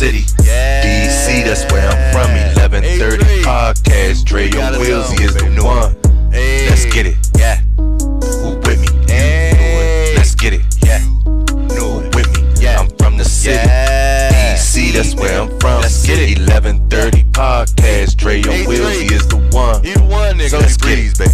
city. DC, that's where I'm from. 1130 Podcast. Dre and Willsy is the one. Let's get it. Yeah. Who with me? Let's get it. Yeah. Who with me? Yeah. I'm from the city. DC, that's where I'm from. Let's get it. 1130 Podcast. Dre and Willsy is the one. He the one, nigga. So let's get it, baby.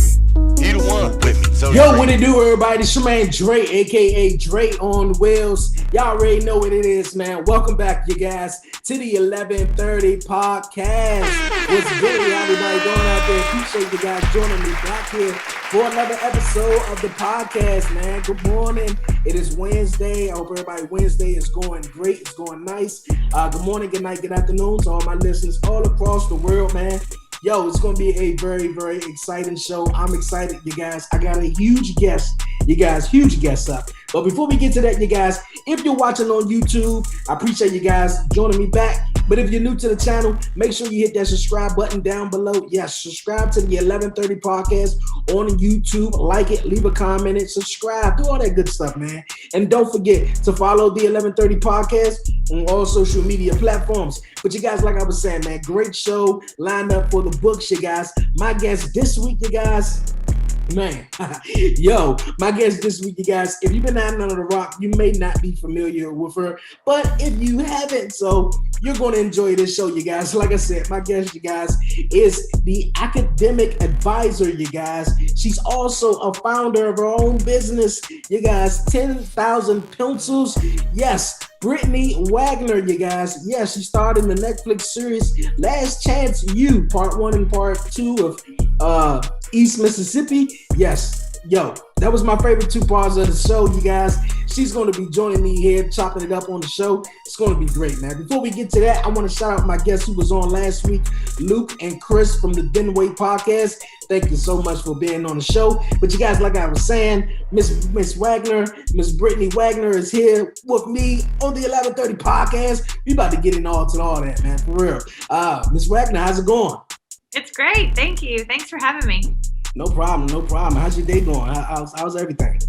He the one. With me. So Yo, what it do, everybody? It's your man Dre, aka Dre on Wheels. Y'all already know what it is, man. Welcome back, you guys, to the 1130 Podcast. What's good, everybody going out there? Appreciate you guys joining me back here for another episode of the podcast, man. Good morning. It is Wednesday. I hope everybody Wednesday is going great. It's going nice. Good morning, good night, good afternoon to all my listeners all across the world, man. Yo, it's going to be a very, very exciting show. I'm excited, you guys. I got a huge guest, you guys, huge guest up. But before we get to that, you guys, if you're watching on YouTube, I appreciate you guys joining me back. But if you're new to the channel, make sure you hit that subscribe button down below. Yes, subscribe to the 1130 Podcast on YouTube. Like it, leave a comment, and subscribe. Do all that good stuff, man. And don't forget to follow the 1130 Podcast on all social media platforms. But you guys, like I was saying, man, great show lined up for the books, you guys. My guest this week, you guys, man, yo, my guest this week, you guys, if you've been out under the rock, you may not be familiar with her, but if you haven't, so you're going to enjoy this show, you guys. Like I said, my guest, you guys, is the academic advisor, you guys. She's also a founder of her own business, you guys, 10,000 Pencils. Yes, Brittany Wagner, you guys. Yes, she starred in the Netflix series Last Chance U, Part 1 and Part 2 of East Mississippi. Yes, yo, that was my favorite two parts of the show, you guys. She's going to be joining me here, chopping it up on the show. It's going to be great, man. Before we get to that, I want to shout out my guests who was on last week, Luke and Chris from the Denway Podcast. Thank you so much for being on the show. But you guys, like I was saying, Miss Wagner, Miss Brittany Wagner is here with me on the 1130 Podcast. We about to get into all that, man, for real. Miss Wagner, how's it going? It's great. Thank you. Thanks for having me. No problem. How's your day going? How's everything?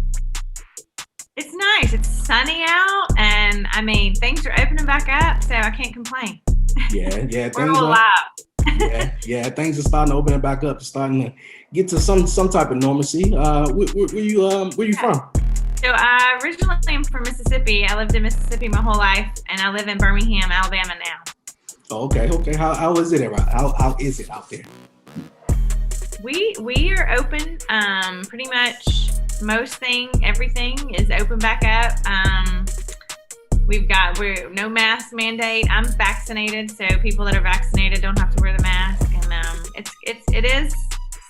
It's nice. It's sunny out, and I mean, things are opening back up, so I can't complain. Yeah. We're all alive. yeah. Things are starting to open back up. Starting to get to some type of normalcy. Where you from? So I originally am from Mississippi. I lived in Mississippi my whole life, and I live in Birmingham, Alabama now. Oh, okay. How is it How is it out there? We are open. Pretty much everything is open back up. We're no mask mandate. I'm vaccinated, so people that are vaccinated don't have to wear the mask, and it is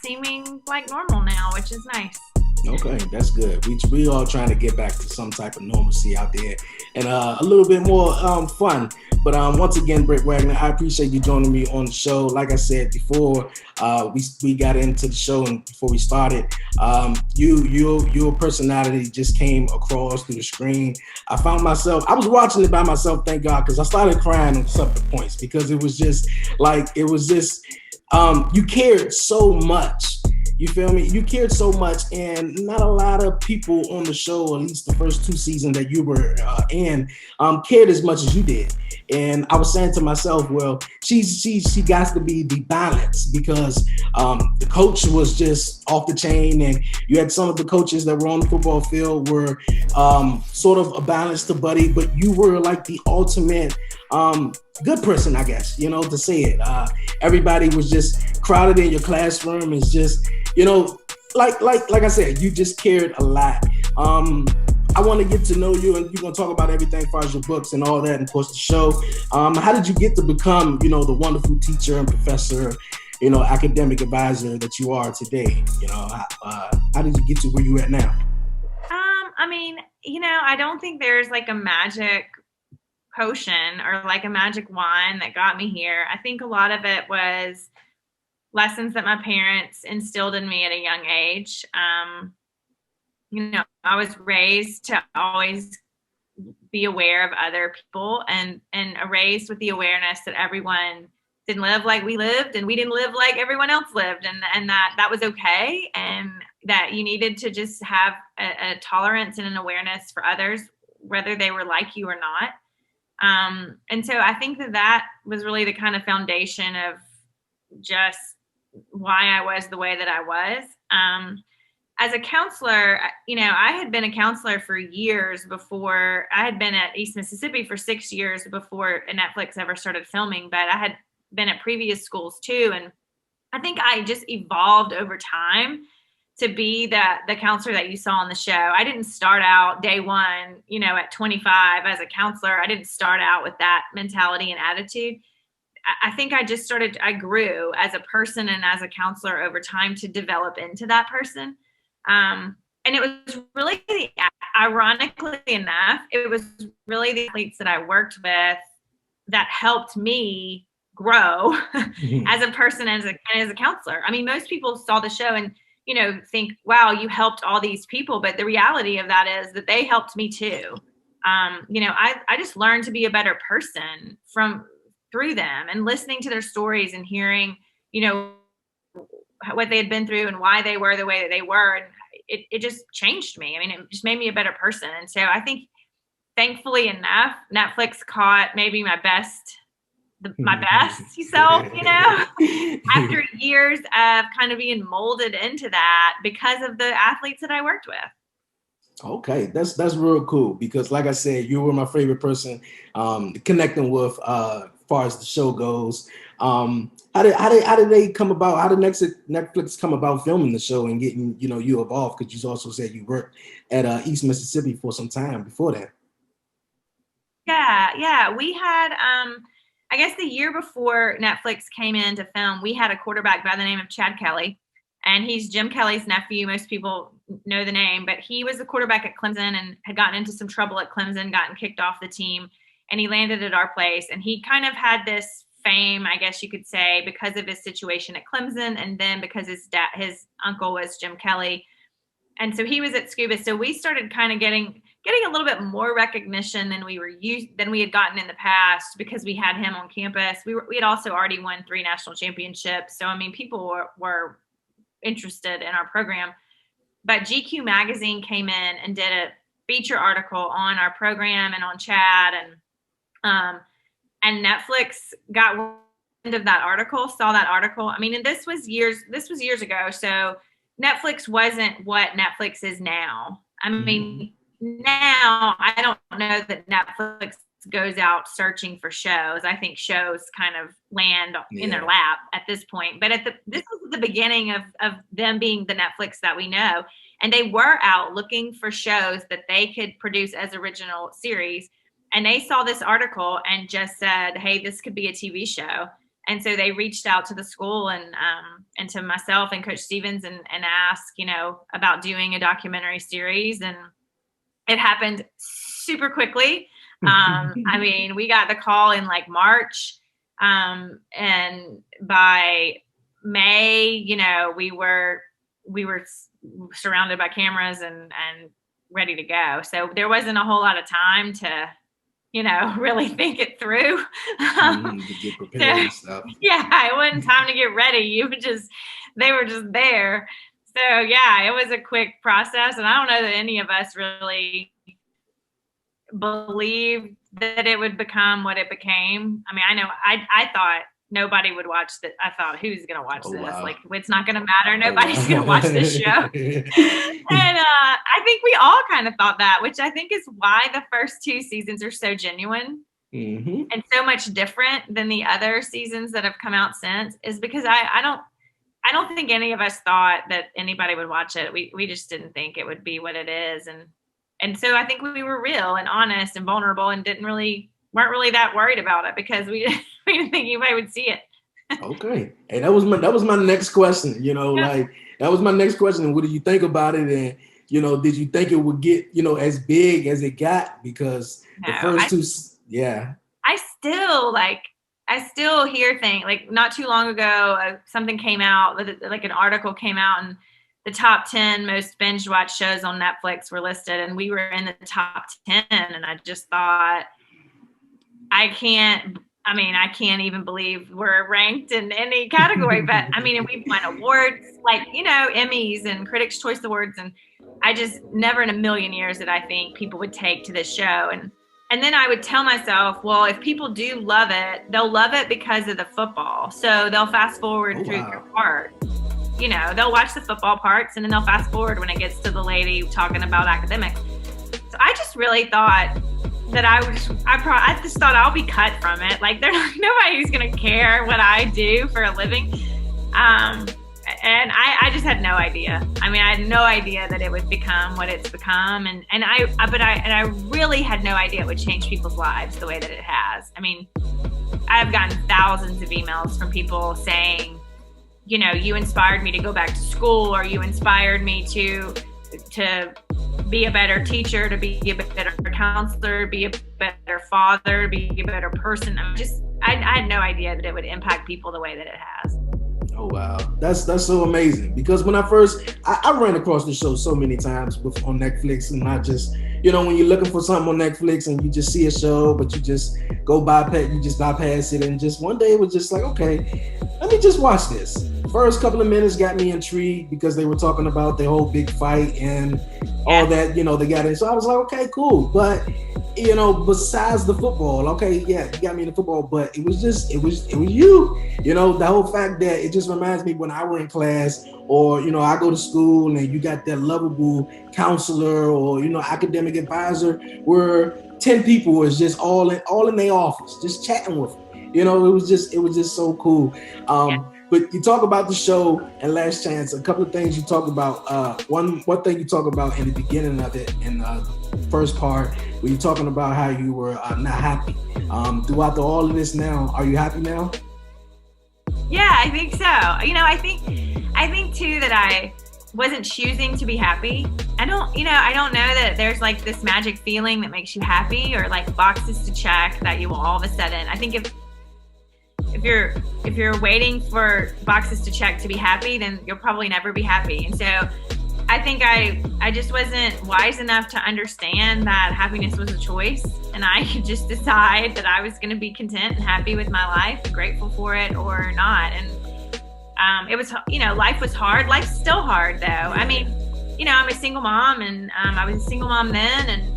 seeming like normal now, which is nice. Okay, that's good. We all trying to get back to some type of normalcy out there, and a little bit more fun. But once again, Britt Wagner, I appreciate you joining me on the show. Like I said before, we got into the show and before we started, your personality just came across through the screen. I was watching it by myself, thank God, because I started crying on some points because it was just you cared so much. You feel me? You cared so much, and not a lot of people on the show, at least the first two seasons that you were in, cared as much as you did. And I was saying to myself, well, she got to be the balance because the coach was just off the chain, and you had some of the coaches that were on the football field were sort of a balance to Buddy, but you were like the ultimate good person, I guess, to say it. Everybody was just crowded in your classroom. It's just, like I said, you just cared a lot. I want to get to know you, and you're going to talk about everything as far as your books and all that, and of course the show. How did you get to become, the wonderful teacher and professor, academic advisor that you are today? How did you get to where you at now? I don't think there's like a magic potion or like a magic wand that got me here. I think a lot of it was lessons that my parents instilled in me at a young age. I was raised to always be aware of other people and raised with the awareness that everyone didn't live like we lived and we didn't live like everyone else lived, and that was okay, and that you needed to just have a tolerance and an awareness for others, whether they were like you or not. And so I think that was really the kind of foundation of just why I was the way that I was. As a counselor, I had been a counselor for years before. I had been at East Mississippi for 6 years before Netflix ever started filming, but I had been at previous schools too. And I think I just evolved over time to be the counselor that you saw on the show. I didn't start out day one, at 25 as a counselor. I didn't start out with that mentality and attitude. I think I grew as a person and as a counselor over time to develop into that person. And it was really, ironically enough, it was really the athletes that I worked with that helped me grow as a person and as a counselor. I mean, most people saw the show and, think, wow, you helped all these people. But the reality of that is that they helped me too. I just learned to be a better person through them and listening to their stories and hearing, what they had been through and why they were the way that they were. And it just changed me. I mean, it just made me a better person. And so I think, thankfully enough, Netflix caught maybe my best self, after years of kind of being molded into that because of the athletes that I worked with. Okay, that's real cool because, like I said, you were my favorite person connecting with as far as the show goes. How did they come about? How did Netflix come about filming the show and getting you involved? Because you also said you worked at East Mississippi for some time before that. Yeah, we had I guess the year before Netflix came in to film, we had a quarterback by the name of Chad Kelly, and he's Jim Kelly's nephew. Most people know the name, but he was the quarterback at Clemson and had gotten into some trouble at Clemson, gotten kicked off the team, and he landed at our place. And he kind of had this fame, I guess you could say, because of his situation at Clemson, and then because his uncle was Jim Kelly. And so he was at Scuba. So we started kind of getting a little bit more recognition than we had gotten in the past because we had him on campus. We had also already won 3 national championships. So, I mean, people were interested in our program. But GQ magazine came in and did a feature article on our program and on Chad, and Netflix got wind of that article, saw that article. I mean, and this was years ago. So Netflix wasn't what Netflix is now. I mean, now I don't know that Netflix goes out searching for shows. I think shows kind of land in their lap at this point. But this was the beginning of them being the Netflix that we know. And they were out looking for shows that they could produce as original series. And they saw this article and just said, hey, this could be a TV show. And so they reached out to the school and to myself and Coach Stevens and asked, about doing a documentary series. And it happened super quickly. I mean, we got the call in like March. And by May, we were surrounded by cameras and ready to go. So there wasn't a whole lot of time to, really think it through. To get prepared and stuff. Yeah, it wasn't time to get ready. They were just there. So yeah, it was a quick process. And I don't know that any of us really believed that it would become what it became. I mean, I know I thought nobody would watch that. I thought, who's going to watch this? Wow. Like, it's not going to matter. Nobody's going to watch this show. And I think we all kind of thought that, which I think is why the first 2 seasons are so genuine and so much different than the other seasons that have come out since, is because I don't think any of us thought that anybody would watch it. We just didn't think it would be what it is. And so I think we were real and honest and vulnerable and weren't really that worried about it because we didn't think anybody would see it. Okay. Hey, that was my next question, like that was my next question. What do you think about it? And, did you think it would get, as big as it got? Because the first 2, I still hear things like not too long ago, something came out, like an article came out and the top 10 most binge watched shows on Netflix were listed. And we were in the top 10. And I just thought, I can't even believe we're ranked in any category, but I mean, and we've won awards like, Emmys and Critics' Choice Awards. And I just never in a million years did I think people would take to this show. And And then I would tell myself, well, if people do love it, they'll love it because of the football. So they'll fast forward through their part. You know, they'll watch the football parts and then they'll fast forward when it gets to the lady talking about academics. So I just really thought that I just thought I'll be cut from it. Like nobody's going to care what I do for a living. And I just had no idea. I mean, I had no idea that it would become what it's become. And I really had no idea it would change people's lives the way that it has. I mean, I've gotten thousands of emails from people saying, you know, you inspired me to go back to school, or you inspired me to be a better teacher, to be a better counselor, be a better father, be a better person. I had no idea that it would impact people the way that it has. Oh, wow. That's so amazing. Because when I ran across the show so many times on Netflix, and not just, you know, when you're looking for something on Netflix and you just see a show, but you just bypass it. And just one day it was just like, okay, let me just watch this. First couple of minutes got me intrigued because they were talking about the whole big fight and all that, you know, they got in. So I was like, okay, cool. But, you know, besides the football, okay, yeah, you got me in the football, but it was you, you know, the whole fact that it just reminds me when I were in class, or, you know, I go to school and you got that lovable counselor or, you know, academic advisor where 10 people was just all in their office, just chatting with them. You know, it was just so cool. But you talk about the show and Last Chance, a couple of things you talk about. One thing you talk about in the beginning of it, in the first part, where you're talking about how you were not happy. Throughout all of this now, are you happy now? Yeah, I think so. You know, I think too that I wasn't choosing to be happy. I don't know that there's like this magic feeling that makes you happy, or like boxes to check that you will all of a sudden. I think if you're waiting for boxes to check to be happy, then you'll probably never be happy. And so I think I just wasn't wise enough to understand that happiness was a choice, and I could just decide that I was going to be content and happy with my life and grateful for it or not. And it was, you know, life was hard. Life's still hard though. I mean, you know, I'm a single mom, and I was a single mom then, and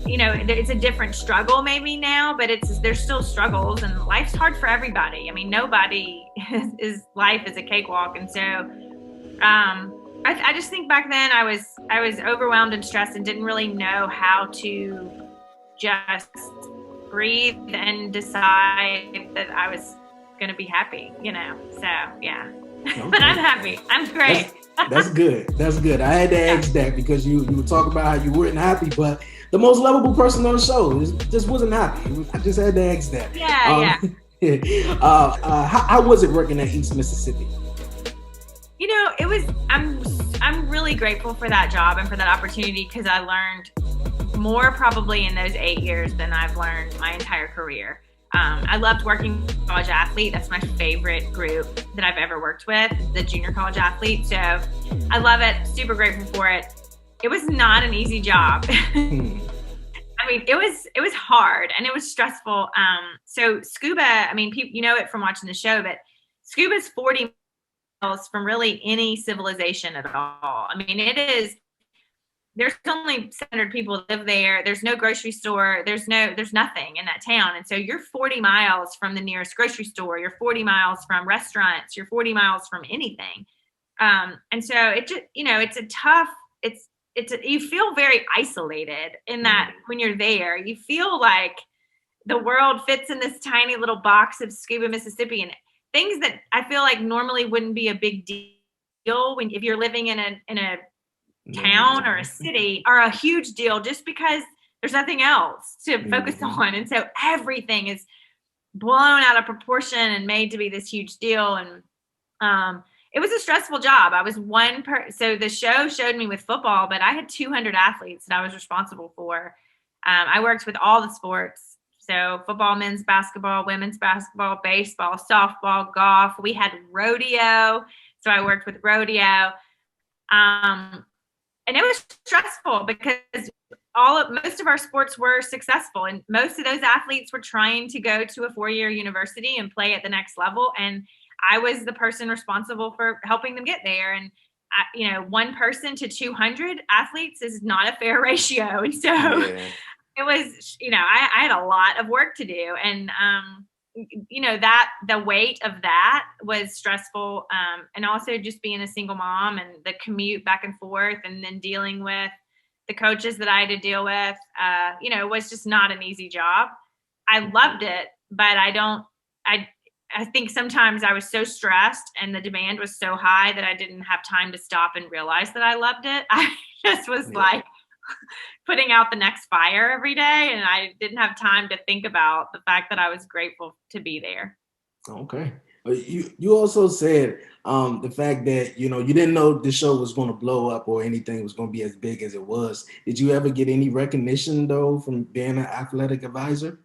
you know, it's a different struggle maybe now, but there's still struggles, and life's hard for everybody. I mean, nobody is life is a cakewalk. And so I just think back then I was overwhelmed and stressed and didn't really know how to just breathe and decide that I was going to be happy, you know? So yeah, okay. But I'm happy. I'm great. That's good. That's good. I had to ask that because you were talking about how you weren't happy, but the most lovable person on the show just wasn't happy. I just had to ask that. Yeah. How was it working at East Mississippi? You know, I'm really grateful for that job and for that opportunity, because I learned more probably in those 8 years than I've learned my entire career. I loved working with college athlete. That's my favorite group that I've ever worked with, the junior college athlete. So I love it. Super grateful for it. It was not an easy job. I mean, it was hard and it was stressful. So scuba, I mean, people, you know it from watching the show, but scuba's 40 miles from really any civilization at all. I mean, there's only 700 people that live there. There's no grocery store. There's nothing in that town. And so you're 40 miles from the nearest grocery store. You're 40 miles from restaurants. You're 40 miles from anything. And so it just, you know, you feel very isolated in that when you're there. You feel like the world fits in this tiny little box of Scuba, Mississippi, and things that I feel like normally wouldn't be a big deal if you're living in a town or a city, are a huge deal just because there's nothing else to focus on. And so everything is blown out of proportion and made to be this huge deal. And it was a stressful job. I was so the show showed me with football, but I had 200 athletes that I was responsible for. I worked with all the sports. So football, men's basketball, women's basketball, baseball, softball, golf. We had rodeo. So I worked with rodeo. And it was stressful because most of our sports were successful, and most of those athletes were trying to go to a 4-year university and play at the next level. And I was the person responsible for helping them get there. And you know, one person to 200 athletes is not a fair ratio. And so it was, I had a lot of work to do. And, that the weight of that was stressful. And also just being a single mom and the commute back and forth and then dealing with the coaches that I had to deal with, it was just not an easy job. I loved it, but I think sometimes I was so stressed and the demand was so high that I didn't have time to stop and realize that I loved it. I just was like putting out the next fire every day, and I didn't have time to think about the fact that I was grateful to be there. Okay. You also said the fact that, you didn't know the show was going to blow up or anything was going to be as big as it was. Did you ever get any recognition, though, from being an athletic advisor?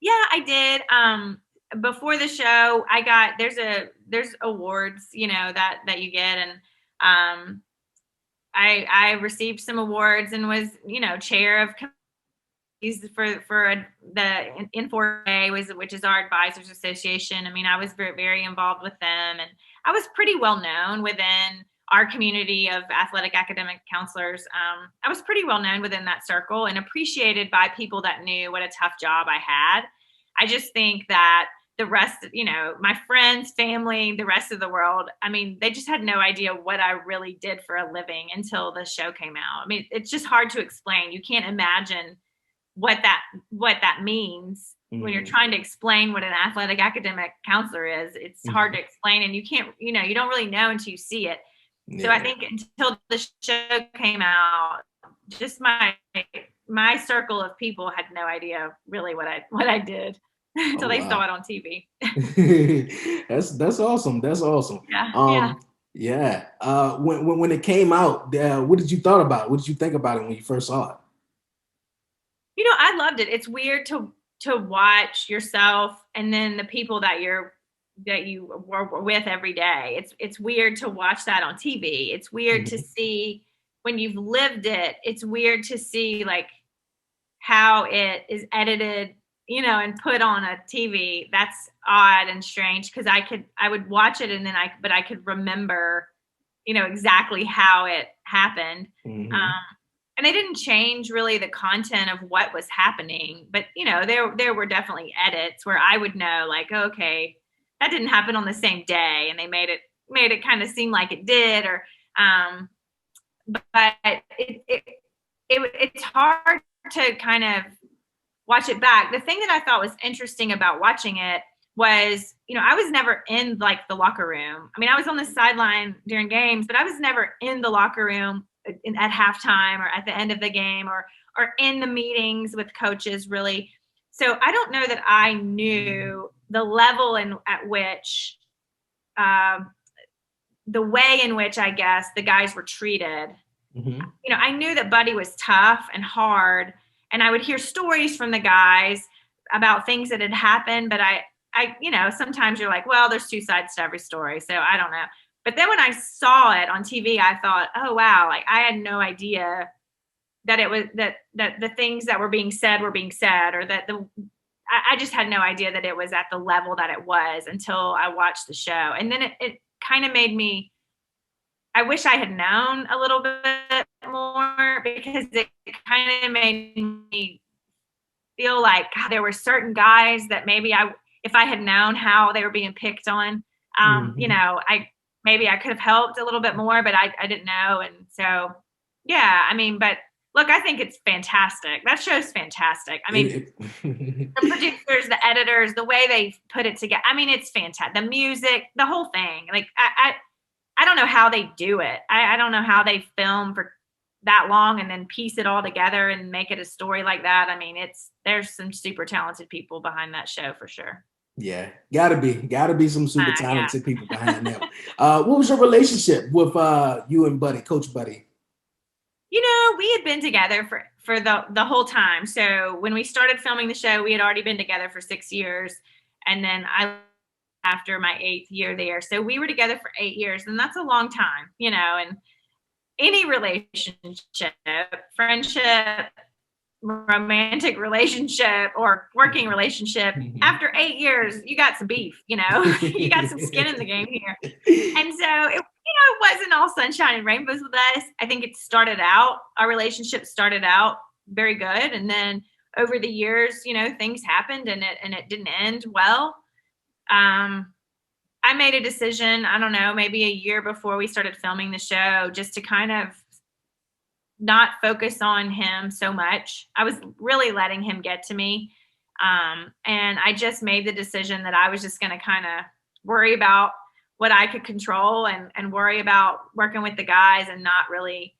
Yeah, I did. Before the show, I got there's awards, that you get, and I received some awards and was, chair of committees for the N4A, which is our advisors association. I mean, I was very, very involved with them, and I was pretty well known within our community of athletic academic counselors. I was pretty well known within that circle and appreciated by people that knew what a tough job I had. I just think that the rest, my friends, family, the rest of the world, I mean, they just had no idea what I really did for a living until the show came out. I mean, it's just hard to explain. You can't imagine what that means when you're trying to explain what an athletic academic counselor is. It's hard to explain, and you can't, you don't really know until you see it. Yeah. So I think until the show came out, just my circle of people had no idea really what I did until they saw it on TV. That's awesome. That's awesome. Yeah. Yeah. When it came out, what did you thought about it? What did you think about it when you first saw it? I loved it. It's weird to watch yourself and then the people that you were with every day. It's weird to watch that on TV. It's weird to see when you've lived it. It's weird to see like how it is edited, and put on a TV. That's odd and strange because I would watch it and then I could remember, exactly how it happened. And they didn't change really the content of what was happening, but there were definitely edits where I would know like, okay, that didn't happen on the same day, and they made it kind of seem like it did, or but it's hard to kind of watch it back. The thing that I thought was interesting about watching it was, I was never in like the locker room. I mean, I was on the sideline during games, but I was never in the locker room at halftime or at the end of the game or in the meetings with coaches really. So I don't know that I knew the level at which, the way in which I guess the guys were treated. I knew that Buddy was tough and hard, and I would hear stories from the guys about things that had happened, but I sometimes you're like, well, there's two sides to every story, so I don't know. But then when I saw it on TV, I thought, oh, wow, like I had no idea that it was that the things that were being said, or that I just had no idea that it was at the level that it was until I watched the show. And then it kind of made me, I wish I had known a little bit more, because it kind of made me feel like God, there were certain guys that maybe if I had known how they were being picked on, maybe I could have helped a little bit more, but I didn't know. And so, yeah, I mean, but look, I think it's fantastic. That show's fantastic. I mean, the producers, the editors, the way they put it together. I mean, it's fantastic. The music, the whole thing. Like, I don't know how they do it. I don't know how they film for that long and then piece it all together and make it a story like that. I mean, there's some super talented people behind that show for sure. Yeah, gotta be some super talented people behind them. What was your relationship with you and Buddy, Coach Buddy? We had been together for the whole time. So when we started filming the show, we had already been together for 6 years, and then I after my 8th year there. So we were together for 8 years, and that's a long time, and any relationship, friendship, romantic relationship, or working relationship, after 8 years, you got some beef, you got some skin in the game here. And so it wasn't all sunshine and rainbows with us. I think our relationship started out very good. And then over the years, things happened and it didn't end well. I made a decision, I don't know, maybe a year before we started filming the show, just to kind of not focus on him so much. I was really letting him get to me. And I just made the decision that I was just going to kind of worry about what I could control and worry about working with the guys and not really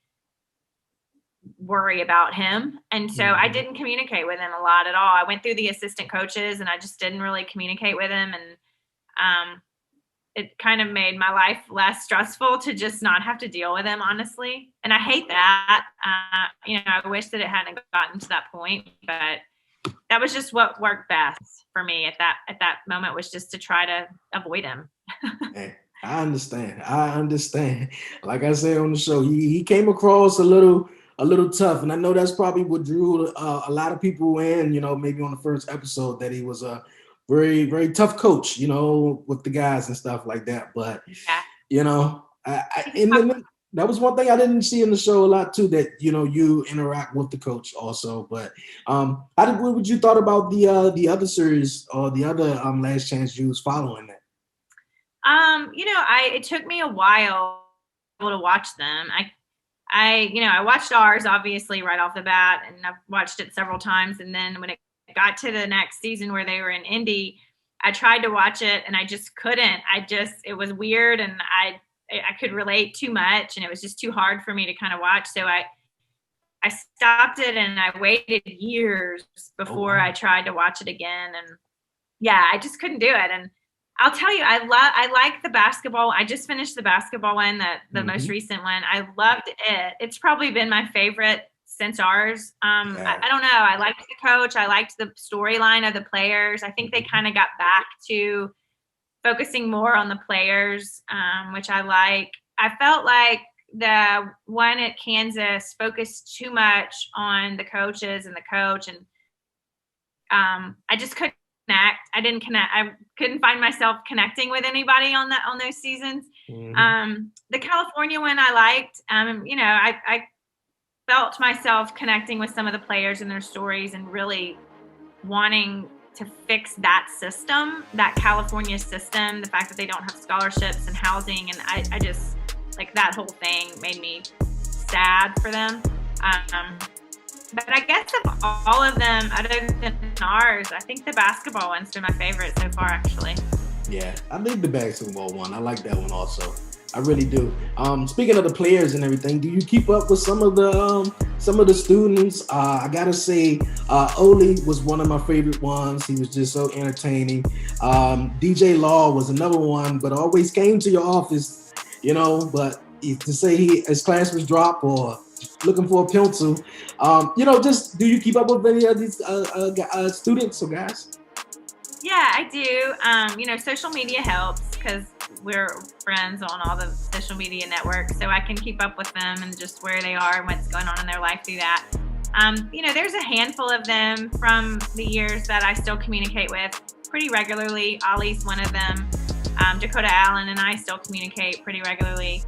worry about him. And so I didn't communicate with him a lot at all. I went through the assistant coaches and I just didn't really communicate with him. And it kind of made my life less stressful to just not have to deal with him, honestly. And I hate that. I wish that it hadn't gotten to that point, but that was just what worked best for me at that moment, was just to try to avoid him. Hey, I understand. Like I said on the show, he came across a little tough, and I know that's probably what drew a lot of people in. Maybe on the first episode, that he was a very, very tough coach. With the guys and stuff like that. But that was one thing I didn't see in the show a lot too. That you interact with the coach also. But what would you thought about the other series or the other Last Chance U's following that? It took me a while to watch them. I watched ours obviously right off the bat, and I've watched it several times. And then when it got to the next season where they were in Indy, I tried to watch it and I just couldn't. It was weird, and I could relate too much, and it was just too hard for me to kind of watch. So I stopped it, and I waited years before I tried to watch it again. And yeah, I just couldn't do it. And I'll tell you, I like the basketball. I just finished the basketball one, the most recent one. I loved it. It's probably been my favorite since ours. I don't know. I liked the coach. I liked the storyline of the players. I think they kind of got back to focusing more on the players, which I like. I felt like the one at Kansas focused too much on the coaches and the coach, and I just couldn't connect. I couldn't find myself connecting with anybody on those seasons. The California one I liked. I felt myself connecting with some of the players and their stories, and really wanting to fix that system, that California system, the fact that they don't have scholarships and housing. And I just, like, that whole thing made me sad for them. But I guess of all of them, other than ours, I think the basketball one's been my favorite so far, actually. Yeah, I think the basketball one. I like that one also. I really do. Speaking of the players and everything, do you keep up with some of the students? I gotta say, Oli was one of my favorite ones. He was just so entertaining. DJ Law was another one, but always came to your office, But to say his class was dropped or looking for a pencil, just do you keep up with any of these students or guys? Yeah, I do. Social media helps because we're friends on all the social media networks, so I can keep up with them and just where they are and what's going on in their life through that. There's a handful of them from the years that I still communicate with pretty regularly. Ollie's one of them. Dakota Allen and I still communicate pretty regularly.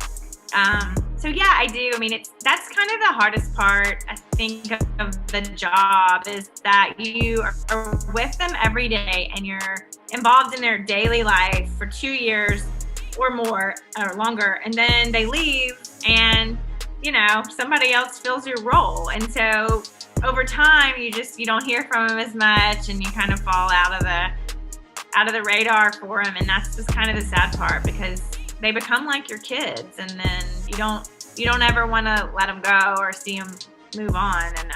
So yeah, I do. I mean, that's kind of the hardest part, I think, of the job, is that you are with them every day and you're involved in their daily life for 2 years or more or longer, and then they leave and somebody else fills your role. And so over time you don't hear from them as much, and you kind of fall out of the radar for them. And that's just kind of the sad part, because they become like your kids, and then you don't ever want to let them go or see them move on. And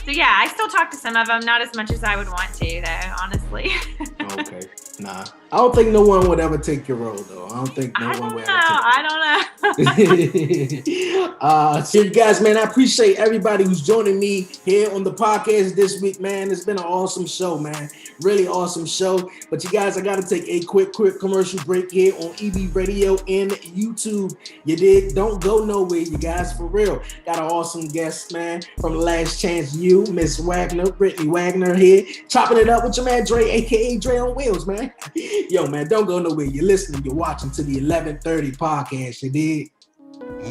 so yeah, I still talk to some of them, not as much as I would want to, though, honestly. Okay. Nah, I don't think no one would ever take your role, though. I don't think no one would ever take I don't know. So you guys, man, I appreciate everybody who's joining me here on the podcast this week, man. It's been an awesome show, man. Really awesome show. But you guys, I got to take a quick commercial break here on EB Radio and YouTube. You dig? Don't go nowhere, you guys, for real. Got an awesome guest, man, from The Last Chance U, Miss Wagner, Brittany Wagner here, chopping it up with your man Dre, aka Dre on Wheels, man. Yo, man, don't go nowhere. You're listening, you're watching to the 1130 podcast, you dig?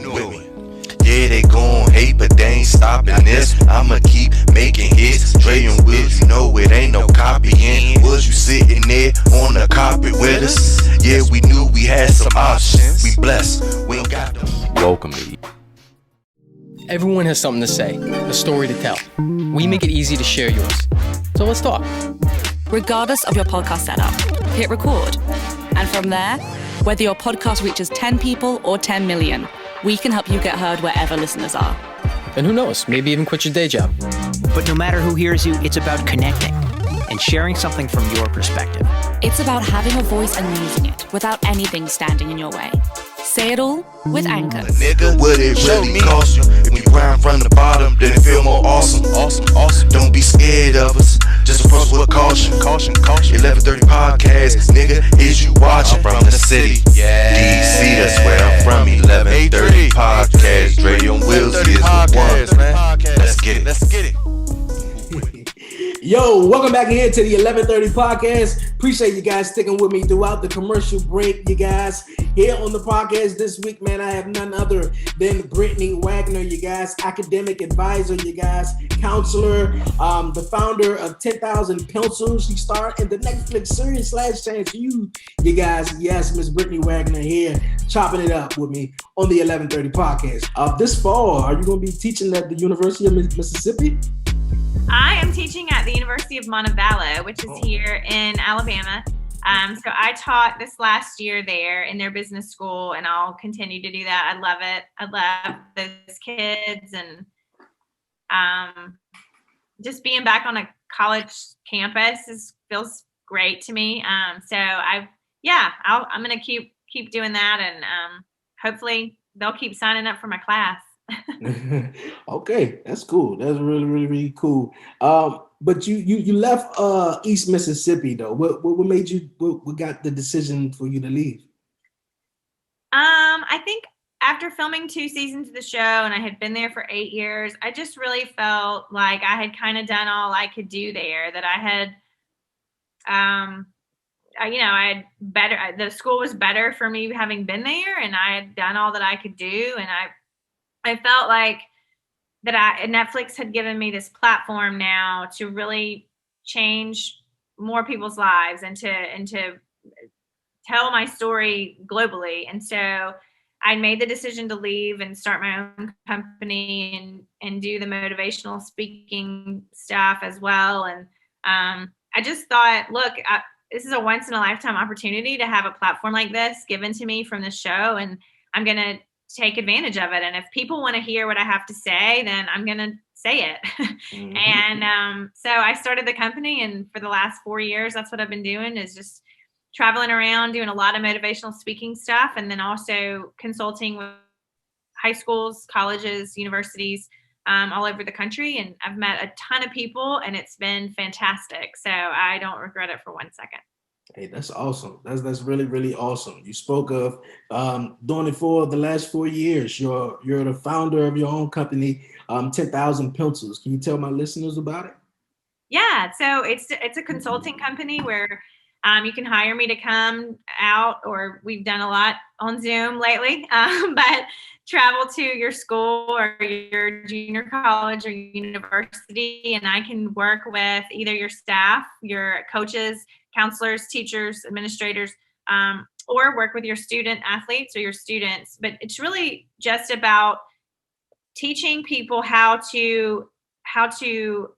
Women. Yeah, Yeah, they gon' hate, but they ain't stopping this. I'ma keep making hits. Dre and Wills, you know it ain't no copying. Was you sitting there on the carpet with us? Yeah, we knew we had some options. We blessed, we ain't got them. Welcome to Everyone has something to say, a story to tell. We make it easy to share yours. So let's talk. Regardless of your podcast setup, hit record. And from there, whether your podcast reaches 10 people or 10 million, we can help you get heard wherever listeners are. And who knows, maybe even quit your day job. But no matter who hears you, it's about connecting and sharing something from your perspective. It's about having a voice and using it without anything standing in your way. Say it all with Anchor. Nigga, what it really cost you? If we grind from the bottom, then it feel more awesome. Don't be scared of us. Just approach with caution. 1130 podcast, nigga, is you watching? I'm from the city, DC, that's where I'm from. 1130 podcast, Dre and Wills is the one. Let's get it. Yo, welcome back here to the 1130 podcast. Appreciate you guys sticking with me throughout the commercial break, you guys. Here on the podcast this week, man, I have none other than Brittany Wagner, you guys, academic advisor, you guys, counselor, the founder of 10,000 Pencils. She starred in the Netflix series /Chance You, you guys. Yes, Miss Brittany Wagner here, chopping it up with me on the 1130 podcast. This fall, are you going to be teaching at the University of Mississippi? I am teaching at the University of Montevallo, which is here in Alabama. So I taught this last year there in their business school, and I'll continue to do that. I love it. I love those kids, and just being back on a college campus feels great to me. So I'm gonna keep doing that, and hopefully they'll keep signing up for my class. Okay, that's cool. That's really cool. But you left East Mississippi though. What made you? What got the decision for you to leave? I think after filming 2 seasons of the show, and I had been there for 8 years, I just really felt like I had kind of done all I could do there. That I had, I had better. The school was better for me having been there, and I had done all that I could do, and I felt like that Netflix had given me this platform now to really change more people's lives and to tell my story globally. And so I made the decision to leave and start my own company and do the motivational speaking stuff as well. And I just thought, look, this is a once in a lifetime opportunity to have a platform like this given to me from the show, and I'm going to take advantage of it. And if people want to hear what I have to say, then I'm going to say it. Mm-hmm. And so I started the company, and for the last 4 years, that's what I've been doing, is just traveling around doing a lot of motivational speaking stuff, and then also consulting with high schools, colleges, universities, all over the country. And I've met a ton of people, and it's been fantastic. So I don't regret it for 1 second. Hey, that's awesome. That's really awesome. You spoke of doing it for the last 4 years. You're the founder of your own company, 10,000 Pencils. Can you tell my listeners about it? Yeah, so it's a consulting company where you can hire me to come out, or we've done a lot on Zoom lately, but travel to your school or your junior college or university, and I can work with either your staff, your coaches, counselors, teachers, administrators, or work with your student athletes or your students. But it's really just about teaching people how to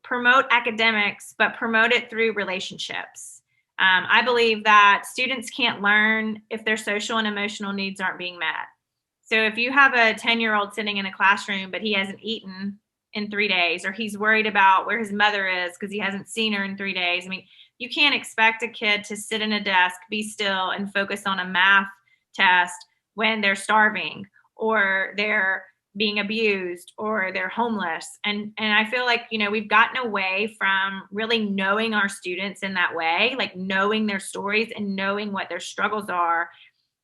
promote academics, but promote it through relationships. I believe that students can't learn if their social and emotional needs aren't being met. So if you have a 10-year-old sitting in a classroom, but he hasn't eaten in 3 days, or he's worried about where his mother is because he hasn't seen her in 3 days, I mean, you can't expect a kid to sit in a desk, be still, and focus on a math test when they're starving, or they're being abused, or they're homeless. And I feel like, we've gotten away from really knowing our students in that way, like knowing their stories and knowing what their struggles are.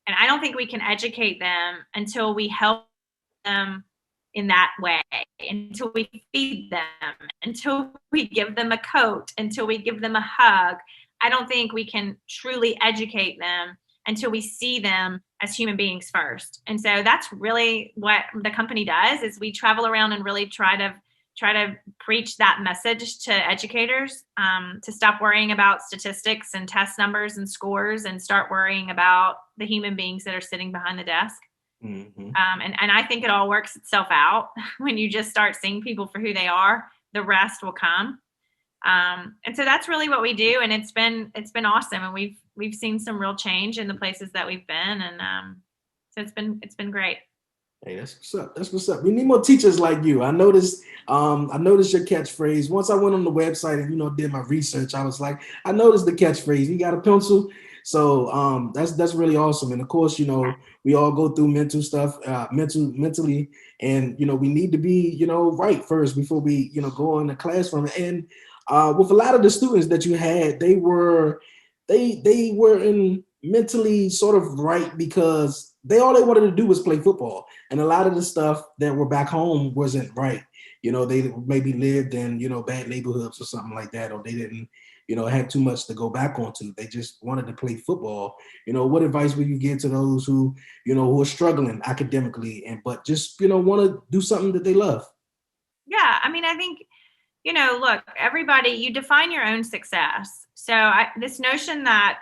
And I don't think we can educate them until we help them in that way, until we feed them, until we give them a coat, until we give them a hug. I don't think we can truly educate them until we see them as human beings first. And so that's really what the company does, is we travel around and really try to preach that message to educators, to stop worrying about statistics and test numbers and scores and start worrying about the human beings that are sitting behind the desk. Mm-hmm. And I think it all works itself out when you just start seeing people for who they are. The rest will come. And so that's really what we do, and it's been awesome, and we've seen some real change in the places that we've been, and so it's been great. Hey, that's what's up. That's what's up. We need more teachers like you. I noticed your catchphrase. Once I went on the website and did my research, I was like, I noticed the catchphrase. You got a pencil. So that's really awesome. And of course, we all go through mental stuff, mentally, and we need to be right first before we go in the classroom. And with a lot of the students that you had, they were in mentally sort of right because all they wanted to do was play football. And a lot of the stuff that were back home wasn't right. They maybe lived in, bad neighborhoods or something like that, or they didn't, had too much to go back onto. They just wanted to play football. What advice would you give to those who are struggling academically but just, want to do something that they love? Yeah. I mean, I think, look, everybody, you define your own success. So this notion that,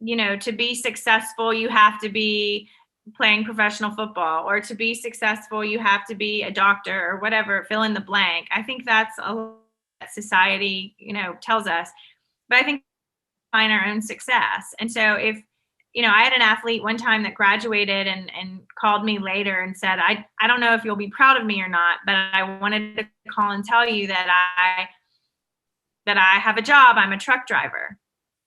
to be successful, you have to be playing professional football, or to be successful, you have to be a doctor or whatever, fill in the blank. I think that's what society, tells us. But I think we find our own success. And so if, I had an athlete one time that graduated and called me later and said, I don't know if you'll be proud of me or not, but I wanted to call and tell you that I have a job. I'm a truck driver.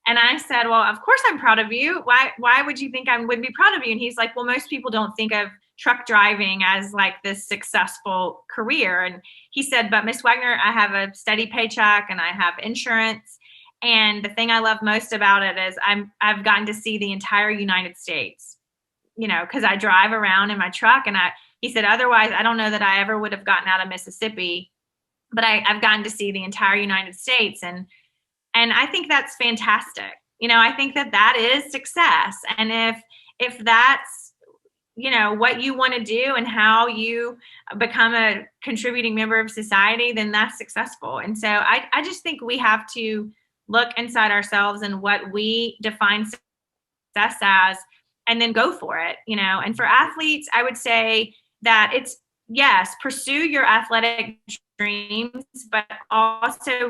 And I said, well, of course I'm proud of you. Why would you think I would be proud of you? And he's like, well, most people don't think of truck driving as like this successful career. And he said, but Miss Wagner, I have a steady paycheck and I have insurance. And the thing I love most about it is I've gotten to see the entire United States, because I drive around in my truck. And he said, otherwise, I don't know that I ever would have gotten out of Mississippi, but I've gotten to see the entire United States. And I think that's fantastic. I think that is success. And if that's, what you want to do and how you become a contributing member of society, then that's successful. And so I just think we have to look inside ourselves and what we define success as, and then go for it, And for athletes, I would say that it's, yes, pursue your athletic dreams, but also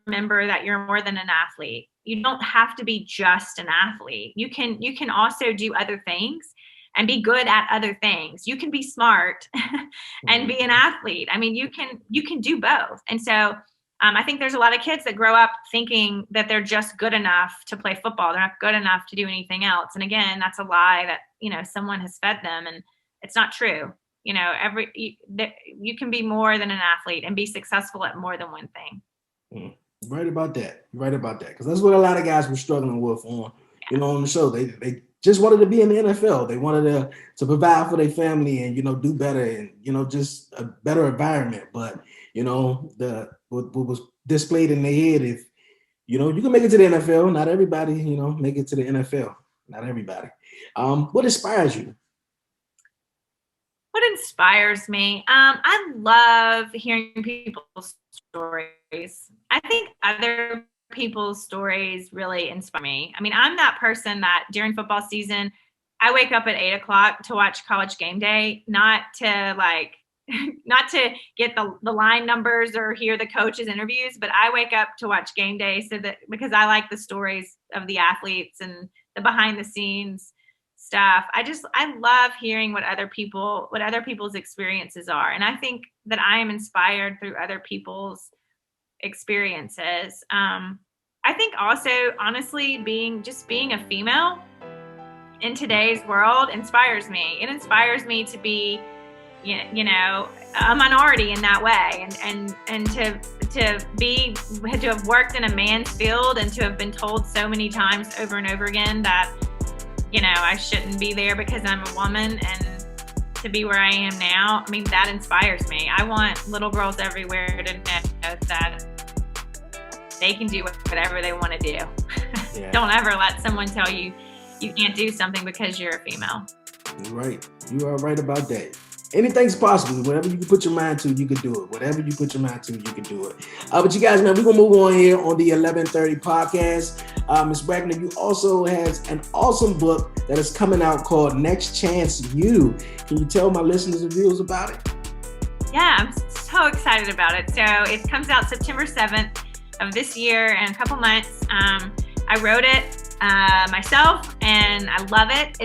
remember that you're more than an athlete. You don't have to be just an athlete. You can also do other things and be good at other things. You can be smart and be an athlete. I mean, you can do both. And so I think there's a lot of kids that grow up thinking that they're just good enough to play football. They're not good enough to do anything else. And again, that's a lie that, someone has fed them, and it's not true. You can be more than an athlete and be successful at more than one thing. Right about that. Because that's what a lot of guys were struggling with on the show. They just wanted to be in the NFL. They wanted to provide for their family and, do better and, just a better environment. But, what was displayed in their head, if, you can make it to the NFL, not everybody, make it to the NFL. Not everybody. What inspires you? What inspires me? I love hearing people's stories. I think other people's stories really inspire me. I mean, I'm that person that during football season, I wake up at 8:00 to watch College Game Day, not to get the line numbers or hear the coaches' interviews, but I wake up to watch Game Day because I like the stories of the athletes and the behind the scenes stuff. I love hearing what other people's experiences are. And I think that I am inspired through other people's experiences. I think also, honestly, being a female in today's world inspires me. It inspires me to be, a minority in that way, and to have worked in a man's field and to have been told so many times over and over again that, I shouldn't be there because I'm a woman, and to be where I am now. I mean, that inspires me. I want little girls everywhere to know that they can do whatever they want to do. Yeah. Don't ever let someone tell you you can't do something because you're a female. You're right. You are right about that. Anything's possible. Whatever you can put your mind to, you can do it. Whatever you put your mind to, you can do it. But you guys, man, we're going to move on here on the 1130 podcast. Ms. Wagner, you also has an awesome book that is coming out called Next Chance You. Can you tell my listeners and viewers about it? Yeah, I'm so excited about it. So it comes out September 7th of this year in a couple months. I wrote it myself and I love it.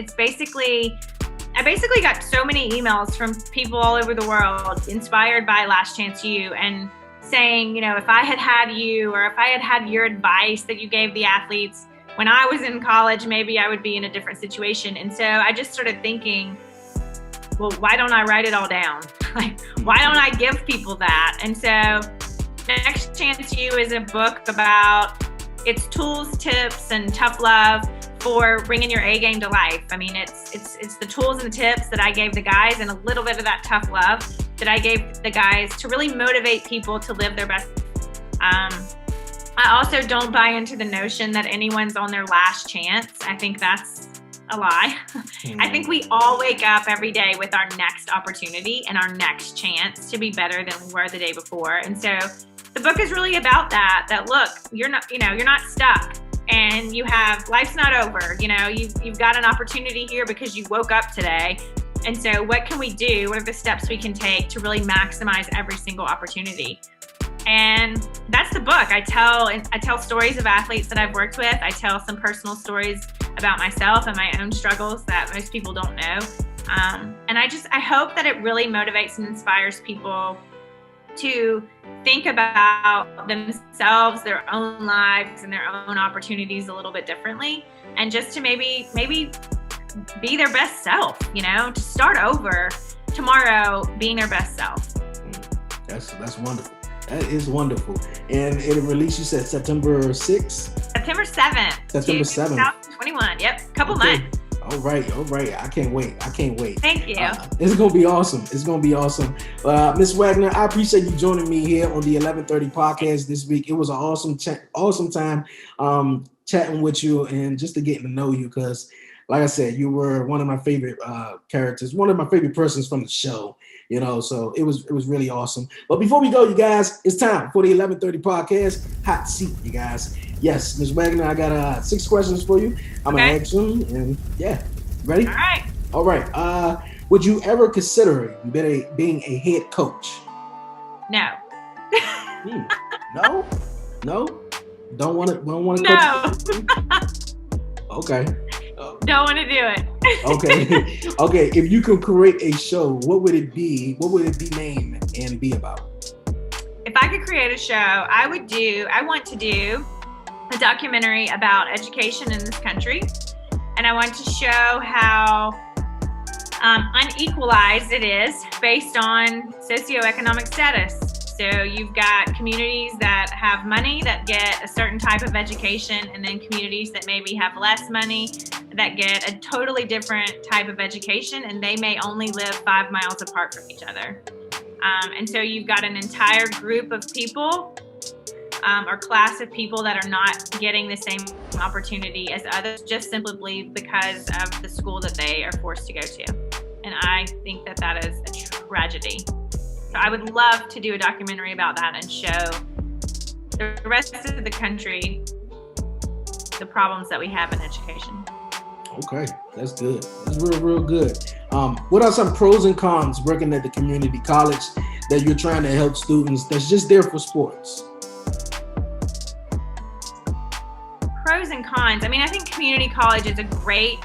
I basically got so many emails from people all over the world inspired by Last Chance You and saying, if I had had you or if I had had your advice that you gave the athletes when I was in college, maybe I would be in a different situation. And so I just started thinking, well, why don't I write it all down? Like, why don't I give people that? And so Next Chance You is a book about its tools, tips, and tough love for bringing your A game to life. I mean, it's the tools and tips that I gave the guys and a little bit of that tough love that I gave the guys to really motivate people to live their best. I also don't buy into the notion that anyone's on their last chance. I think that's a lie. I think we all wake up every day with our next opportunity and our next chance to be better than we were the day before. And so the book is really about that look, you're not stuck. And life's not over. You've got an opportunity here because you woke up today. And so what can we do? What are the steps we can take to really maximize every single opportunity? And that's the book. I tell stories of athletes that I've worked with. I tell some personal stories about myself and my own struggles that most people don't know. And I hope that it really motivates and inspires people to think about themselves, their own lives, and their own opportunities a little bit differently, and just to maybe be their best self, to start over tomorrow being their best self. That's wonderful. That is wonderful. And it released, you said September 6th? September 7th. September 7th. 2021. Yep. Couple months. All right. I can't wait. Thank you. It's going to be awesome. Ms. Wagner, I appreciate you joining me here on the 1130 podcast this week. It was an awesome time chatting with you and just to get to know you because, like I said, you were one of my favorite characters, one of my favorite persons from the show, so it was really awesome. But before we go, you guys, it's time for the 1130 podcast hot seat, you guys. Yes, Ms. Wagner, I got 6 questions for you. I'm going to ask them, and yeah, ready? All right. Would you ever consider being a head coach? No. No? Don't want to coach? Okay. Don't want to do it. Okay. If you could create a show, what would it be? What would it be named and be about? If I could create a show, I want to do a documentary about education in this country. And I want to show how unequalized it is based on socioeconomic status. So you've got communities that have money that get a certain type of education, and then communities that maybe have less money that get a totally different type of education, and they may only live 5 miles apart from each other. And so you've got an entire group of people or class of people that are not getting the same opportunity as others just simply because of the school that they are forced to go to. And I think that is a tragedy. So I would love to do a documentary about that and show the rest of the country the problems that we have in education. Okay, that's good. That's real good. What are some pros and cons working at the community college that you're trying to help students that's just there for sports? Pros and cons. I mean, I think community college is a great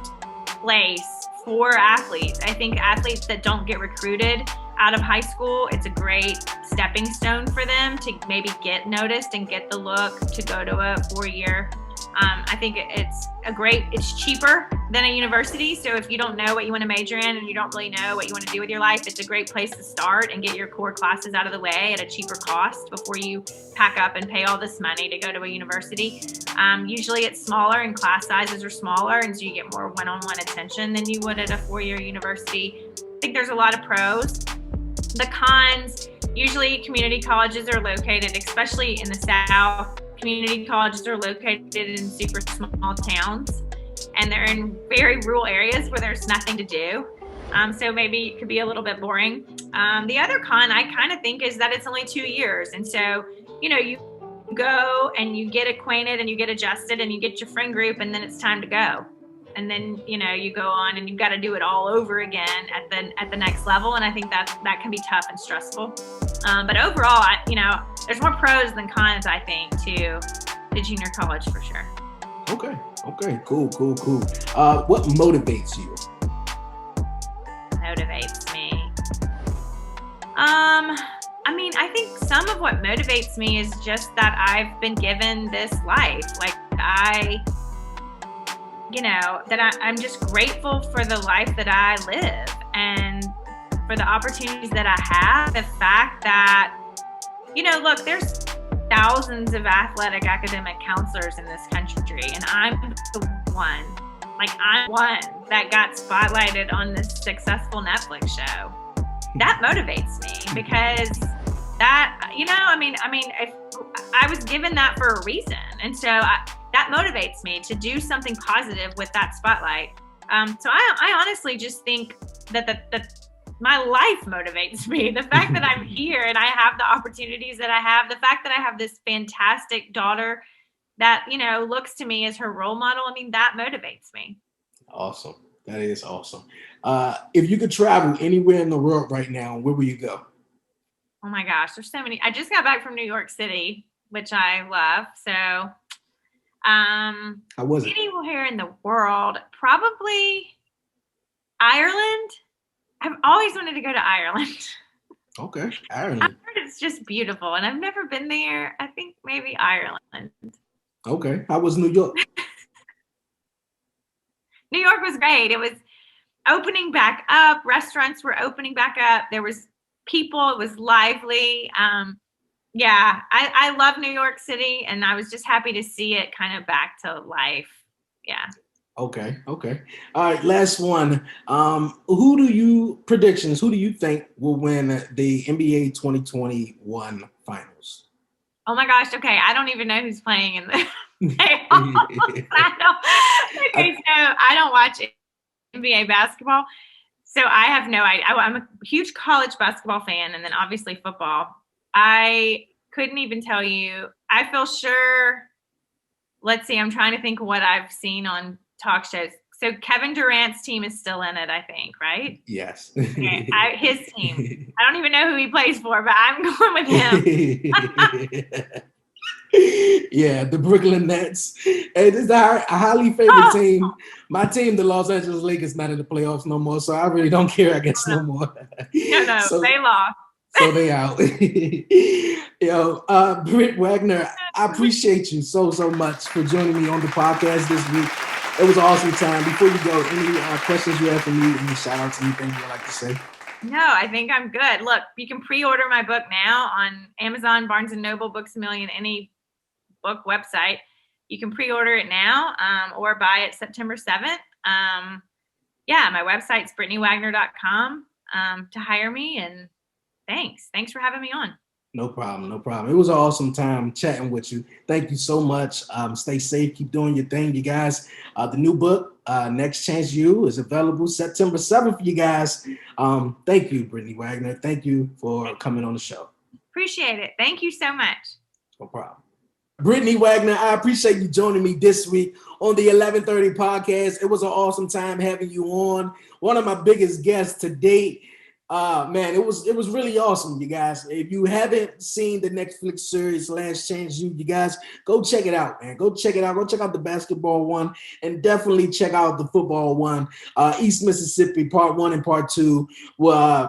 place for athletes. I think athletes that don't get recruited out of high school, it's a great stepping stone for them to maybe get noticed and get the look to go to a 4-year. I think it's cheaper than a university. So if you don't know what you want to major in and you don't really know what you want to do with your life, it's a great place to start and get your core classes out of the way at a cheaper cost before you pack up and pay all this money to go to a university. Usually it's smaller and class sizes are smaller, and so you get more one-on-one attention than you would at a 4-year university. I think there's a lot of pros. The cons, usually community colleges are located, especially in the South, community colleges are located in super small towns. and they're in very rural areas where there's nothing to do. So maybe it could be a little bit boring. The other con I kind of think is that it's only 2 years. And so, you go and you get acquainted and you get adjusted and you get your friend group, and then it's time to go. And then, you go on and you've got to do it all over again at the next level. And I think that can be tough and stressful. But overall, there's more pros than cons, I think, to the junior college for sure. Okay. Cool. What motivates you? Motivates me. I think some of what motivates me is just that I've been given this life. Like I'm just grateful for the life that I live and for the opportunities that I have. The fact that, look, there's thousands of athletic academic counselors in this country, and I'm the one. I'm one that got spotlighted on this successful Netflix show. That motivates me because that, if I was given that for a reason. And so that motivates me to do something positive with that spotlight. So I honestly just think that my life motivates me. The fact that I'm here and I have the opportunities that I have, the fact that I have this fantastic daughter that, looks to me as her role model, that motivates me. Awesome. That is awesome. If you could travel anywhere in the world right now, where would you go? Oh my gosh, there's so many. I just got back from New York City, which I love. So, how was it? Anywhere in the world, probably Ireland. I've always wanted to go to Ireland. Okay, Ireland. I've heard it's just beautiful, and I've never been there. I think maybe Ireland. Okay, how was New York? New York was great. It was opening back up. Restaurants were opening back up. There was people. It was lively. I love New York City, and I was just happy to see it kind of back to life. Yeah. Okay. All right, last one. Who do you think will win the NBA 2021 finals? Oh my gosh. Okay. I don't even know who's playing in the I don't watch NBA basketball. So I have no idea. I'm a huge college basketball fan, and then obviously football. I couldn't even tell you. I feel sure. Let's see. I'm trying to think of what I've seen on talk shows. So Kevin Durant's team is still in it, I think, right? Yes. Okay, his team. I don't even know who he plays for, but I'm going with him. Yeah, the Brooklyn Nets. Hey, this is a highly favored team. My team, the Los Angeles Lakers, not in the playoffs no more, so I really don't care, I guess, no more. No, so, they lost. So they out. Britt Wagner, I appreciate you so much for joining me on the podcast this week. It was an awesome time. Before you go, any questions you have for me, any shout outs, anything you'd like to say? No, I think I'm good. Look, you can pre-order my book now on Amazon, Barnes & Noble, Books A Million, any book website. You can pre-order it now or buy it September 7th. My website's BrittanyWagner.com to hire me. And thanks for having me on. No problem. It was an awesome time chatting with you. Thank you so much. Stay safe. Keep doing your thing, you guys. The new book, Next Chance You, is available September 7th for you guys. Thank you, Brittany Wagner. Thank you for coming on the show. Appreciate it. Thank you so much. No problem. Brittany Wagner, I appreciate you joining me this week on the 1130 podcast. It was an awesome time having you on. One of my biggest guests to date. Man, it was really awesome, you guys. If you haven't seen the Netflix series Last Chance You guys, go check it out, man. Go check it out. Go check out the basketball one, and definitely check out the football one. East Mississippi, part 1 and part 2.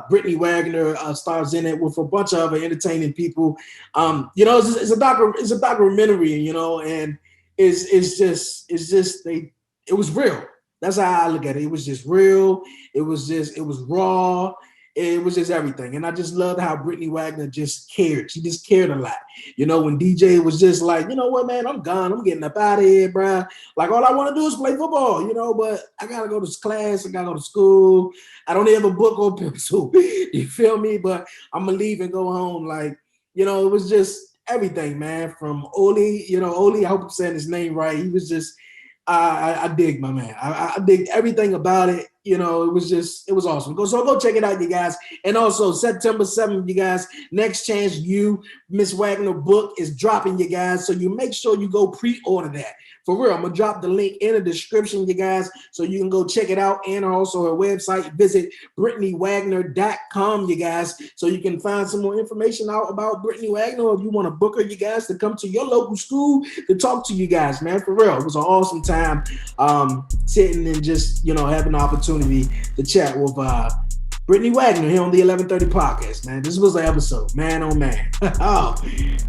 Brittany Wagner stars in it with a bunch of other entertaining people. It's a documentary, and it was real. That's how I look at it. It was just real. It was raw. It was just everything. And I just loved how Brittany Wagner just cared. She just cared a lot. When DJ was just like, you know what, man, I'm gone. I'm getting up out of here, bro. Like, all I want to do is play football, but I got to go to class. I got to go to school. I don't have a book or pencil. You feel me? But I'm going to leave and go home. Like, it was just everything, man. From Oli, Oli, I hope I'm saying his name right. He was just I dig my man. I dig everything about it. You know, it was awesome. Go check it out, you guys. And also September 7th, you guys, Next Chance You, Miss Wagner book is dropping, you guys. So you make sure you go pre-order that. For real, I'm going to drop the link in the description, you guys, so you can go check it out. And also her website, visit BrittanyWagner.com, you guys, so you can find some more information out about Brittany Wagner. Or if you want to book her, you guys, to come to your local school to talk to you guys, man. For real, it was an awesome time sitting and just, you know, having the opportunity to chat with Brittany Wagner here on the 1130 podcast, man. This was an episode, man, oh man. Oh,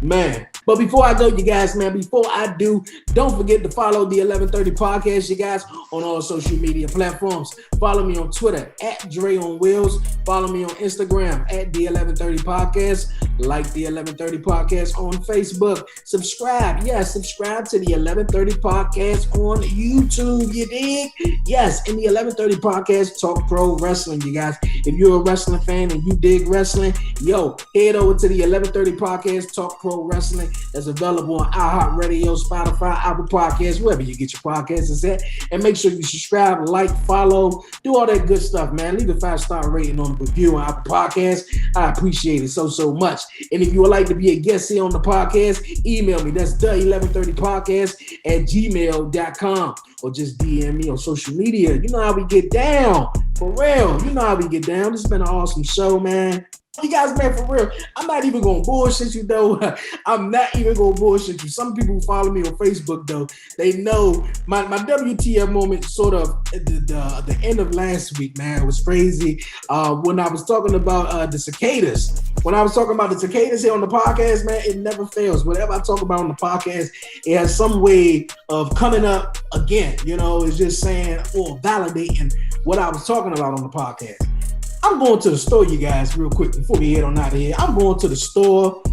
man. But before I go, you guys, man, before I do, don't forget to follow the 1130 podcast, you guys, on all social media platforms. Follow me on Twitter at Dre on Wheels. Follow me on Instagram at the 1130 podcast. Like the 1130 podcast on Facebook. Subscribe. Yes, subscribe to the 1130 podcast on YouTube. You dig? Yes, in the 1130 podcast, talk pro wrestling, you guys. If you're a wrestling fan and you dig wrestling, yo, head over to the 1130 podcast, talk pro wrestling. That's available on iHeartRadio, Spotify, Apple Podcasts, wherever you get your podcasts is at. And make sure you subscribe, like, follow, do all that good stuff, man. Leave a 5-star rating on the review on Apple Podcasts. I appreciate it so much. And if you would like to be a guest here on the podcast, email me. That's the 1130podcast at gmail.com, or just DM me on social media. You know how we get down. For real. You know how we get down. This has been an awesome show, man. You guys, man, for real, I'm not even going to bullshit you, though. I'm not even going to bullshit you. Some people who follow me on Facebook, though, they know my WTF moment sort of at the end of last week, man. It was crazy. When I was talking about the cicadas. When I was talking about the cicadas here on the podcast, man, it never fails. Whatever I talk about on the podcast, it has some way of coming up again. You know, it's just saying or validating what I was talking about on the podcast. I'm going to the store, you guys, real quick before we head on out of here. I'm going to the store.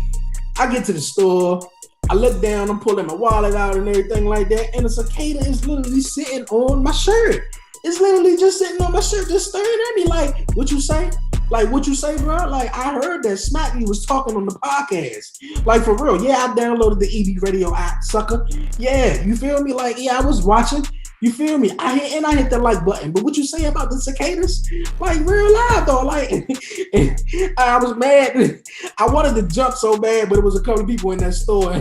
I get to the store. I look down. I'm pulling my wallet out and everything like that. And the cicada is literally sitting on my shirt. It's literally just sitting on my shirt, just staring at me like, what you say? Like, what you say, bro? Like, I heard that Smacky was talking on the podcast. Like, for real. Yeah, I downloaded the EB Radio app, sucker. Yeah, you feel me? Like, yeah, I was watching. You feel me? I hit the like button. But what you say about the cicadas? Like, real live, though. Like, I was mad. I wanted to jump so bad, but it was a couple of people in that store.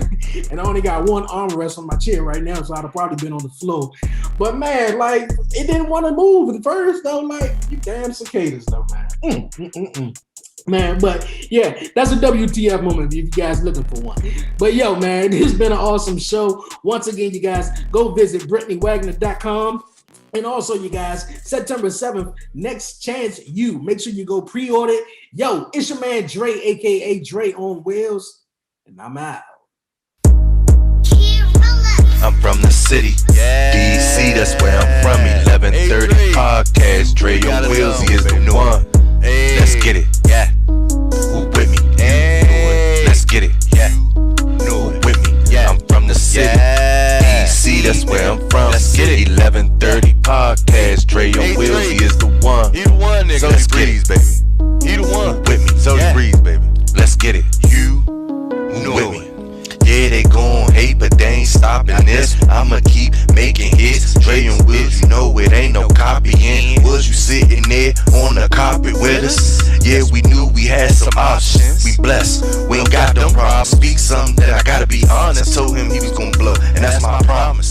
And I only got one armrest on my chair right now, so I'd have probably been on the floor. But, man, like, it didn't want to move at first, though. Like, you damn cicadas, though, man. Man, but yeah, that's a WTF moment if you guys looking for one. But yo, man, this has been an awesome show. Once again, you guys, go visit BrittanyWagner.com. And also, you guys, September 7th, Next Chance You. Make sure you go pre-order it. Yo, it's your man Dre, a.k.a. Dre on Wheels. And I'm out. I'm from the city, DC, that's where I'm from. 1130 podcast, Dre on Wheels, he is the new one. Let's get it, yeah. Who with me? Let's get it, yeah. Who with me? Yeah. I'm from the city, DC, that's where I'm from. Let's get it. 1130 podcast, Dre on Wheels, he is the one. He the one, nigga. So let's get it, baby. He the one. Who with me? So yeah. Breeze, baby. Let's get it. You with me? Yeah, they gon' hate, but they ain't stopping this. I'ma keep making hits. Dre and Wheels, you know it ain't no copying. Was you sitting there on the carpet with us? Yeah, we knew we had some options. We blessed, we ain't got them problems. Speak something that I gotta be honest. Told him he was gon' blow, and that's my promise.